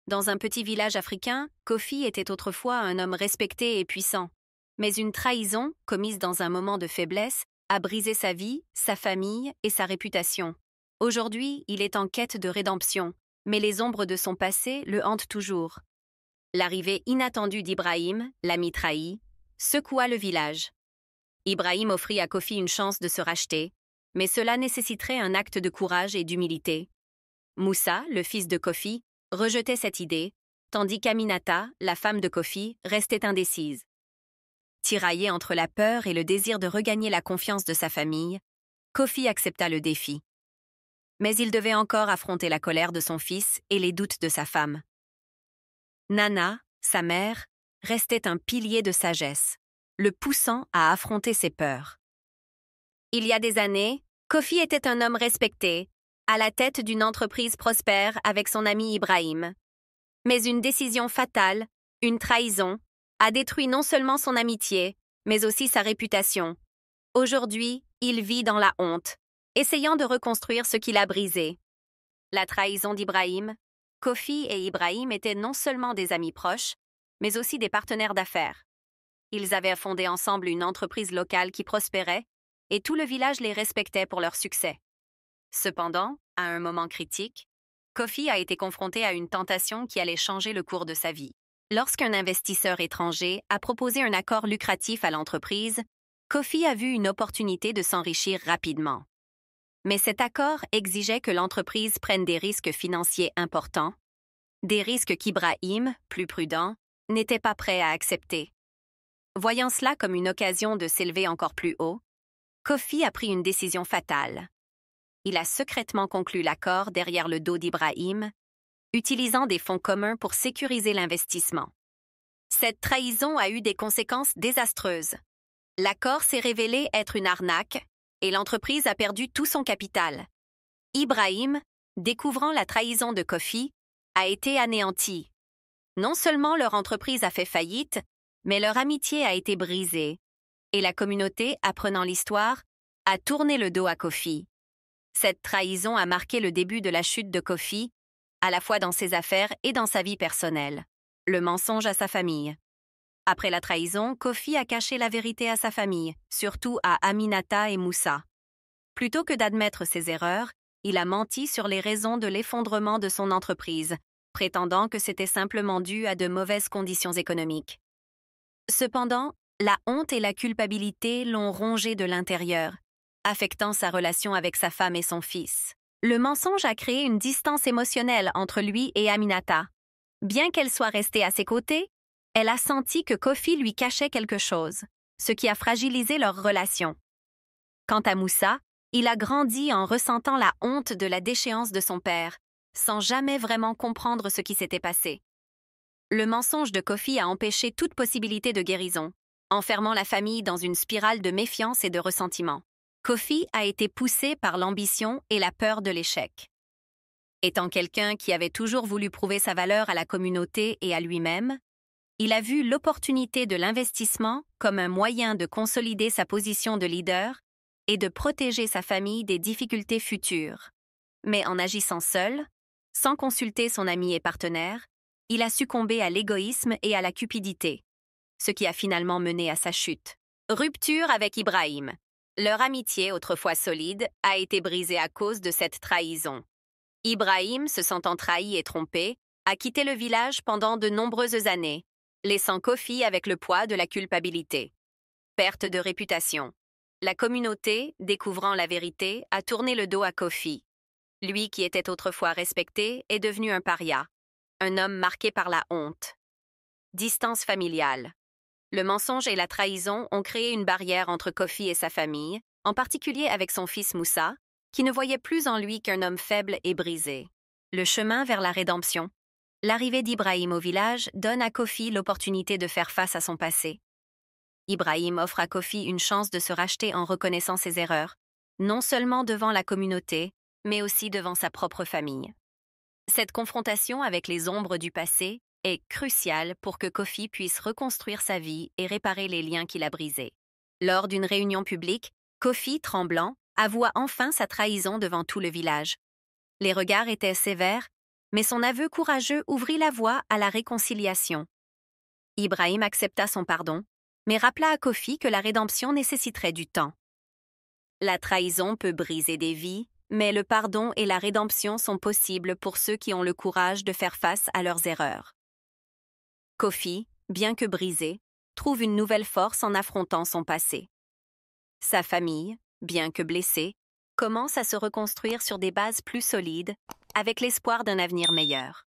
Dans un petit village africain, Kofi était autrefois un homme respecté et puissant. Mais une trahison, commise dans un moment de faiblesse, a brisé sa vie, sa famille et sa réputation. Aujourd'hui, il est en quête de rédemption, mais les ombres de son passé le hantent toujours. L'arrivée inattendue d'Ibrahim, l'ami trahi, secoua le village. Ibrahim offrit à Kofi une chance de se racheter, mais cela nécessiterait un acte de courage et d'humilité. Moussa, le fils de Kofi, rejetait cette idée, tandis qu'Aminata, la femme de Kofi, restait indécise. Tiraillé entre la peur et le désir de regagner la confiance de sa famille, Kofi accepta le défi. Mais il devait encore affronter la colère de son fils et les doutes de sa femme. Nana, sa mère, restait un pilier de sagesse, le poussant à affronter ses peurs. Il y a des années, Kofi était un homme respecté, à la tête d'une entreprise prospère avec son ami Ibrahim. Mais une décision fatale, une trahison, a détruit non seulement son amitié, mais aussi sa réputation. Aujourd'hui, il vit dans la honte, essayant de reconstruire ce qu'il a brisé. La trahison d'Ibrahim. Kofi et Ibrahim étaient non seulement des amis proches, mais aussi des partenaires d'affaires. Ils avaient fondé ensemble une entreprise locale qui prospérait, et tout le village les respectait pour leur succès. Cependant, à un moment critique, Kofi a été confronté à une tentation qui allait changer le cours de sa vie. Lorsqu'un investisseur étranger a proposé un accord lucratif à l'entreprise, Kofi a vu une opportunité de s'enrichir rapidement. Mais cet accord exigeait que l'entreprise prenne des risques financiers importants, des risques qu'Ibrahim, plus prudent, n'était pas prêt à accepter. Voyant cela comme une occasion de s'élever encore plus haut, Kofi a pris une décision fatale. Il a secrètement conclu l'accord derrière le dos d'Ibrahim, utilisant des fonds communs pour sécuriser l'investissement. Cette trahison a eu des conséquences désastreuses. L'accord s'est révélé être une arnaque et l'entreprise a perdu tout son capital. Ibrahim, découvrant la trahison de Kofi, a été anéanti. Non seulement leur entreprise a fait faillite, mais leur amitié a été brisée, et la communauté, apprenant l'histoire, a tourné le dos à Kofi. Cette trahison a marqué le début de la chute de Kofi, à la fois dans ses affaires et dans sa vie personnelle. Le mensonge à sa famille. Après la trahison, Kofi a caché la vérité à sa famille, surtout à Aminata et Moussa. Plutôt que d'admettre ses erreurs, il a menti sur les raisons de l'effondrement de son entreprise, prétendant que c'était simplement dû à de mauvaises conditions économiques. Cependant, la honte et la culpabilité l'ont rongé de l'intérieur, affectant sa relation avec sa femme et son fils. Le mensonge a créé une distance émotionnelle entre lui et Aminata. Bien qu'elle soit restée à ses côtés, elle a senti que Kofi lui cachait quelque chose, ce qui a fragilisé leur relation. Quant à Moussa, il a grandi en ressentant la honte de la déchéance de son père, sans jamais vraiment comprendre ce qui s'était passé. Le mensonge de Kofi a empêché toute possibilité de guérison, enfermant la famille dans une spirale de méfiance et de ressentiment. Kofi a été poussé par l'ambition et la peur de l'échec. Étant quelqu'un qui avait toujours voulu prouver sa valeur à la communauté et à lui-même, il a vu l'opportunité de l'investissement comme un moyen de consolider sa position de leader et de protéger sa famille des difficultés futures. Mais en agissant seul, sans consulter son ami et partenaire, il a succombé à l'égoïsme et à la cupidité, ce qui a finalement mené à sa chute. Rupture avec Ibrahim. Leur amitié, autrefois solide, a été brisée à cause de cette trahison. Ibrahim, se sentant trahi et trompé, a quitté le village pendant de nombreuses années, laissant Kofi avec le poids de la culpabilité. Perte de réputation. La communauté, découvrant la vérité, a tourné le dos à Kofi. Lui qui était autrefois respecté est devenu un paria, un homme marqué par la honte. Distance familiale. Le mensonge et la trahison ont créé une barrière entre Kofi et sa famille, en particulier avec son fils Moussa, qui ne voyait plus en lui qu'un homme faible et brisé. Le chemin vers la rédemption. L'arrivée d'Ibrahim au village donne à Kofi l'opportunité de faire face à son passé. Ibrahim offre à Kofi une chance de se racheter en reconnaissant ses erreurs, non seulement devant la communauté, mais aussi devant sa propre famille. Cette confrontation avec les ombres du passé est cruciale pour que Kofi puisse reconstruire sa vie et réparer les liens qu'il a brisés. Lors d'une réunion publique, Kofi, tremblant, avoua enfin sa trahison devant tout le village. Les regards étaient sévères, Mais son aveu courageux ouvrit la voie à la réconciliation. Ibrahim accepta son pardon, mais rappela à Kofi que la rédemption nécessiterait du temps. La trahison peut briser des vies, mais le pardon et la rédemption sont possibles pour ceux qui ont le courage de faire face à leurs erreurs. Kofi, bien que brisé, trouve une nouvelle force en affrontant son passé. Sa famille, bien que blessée, commence à se reconstruire sur des bases plus solides, avec l'espoir d'un avenir meilleur.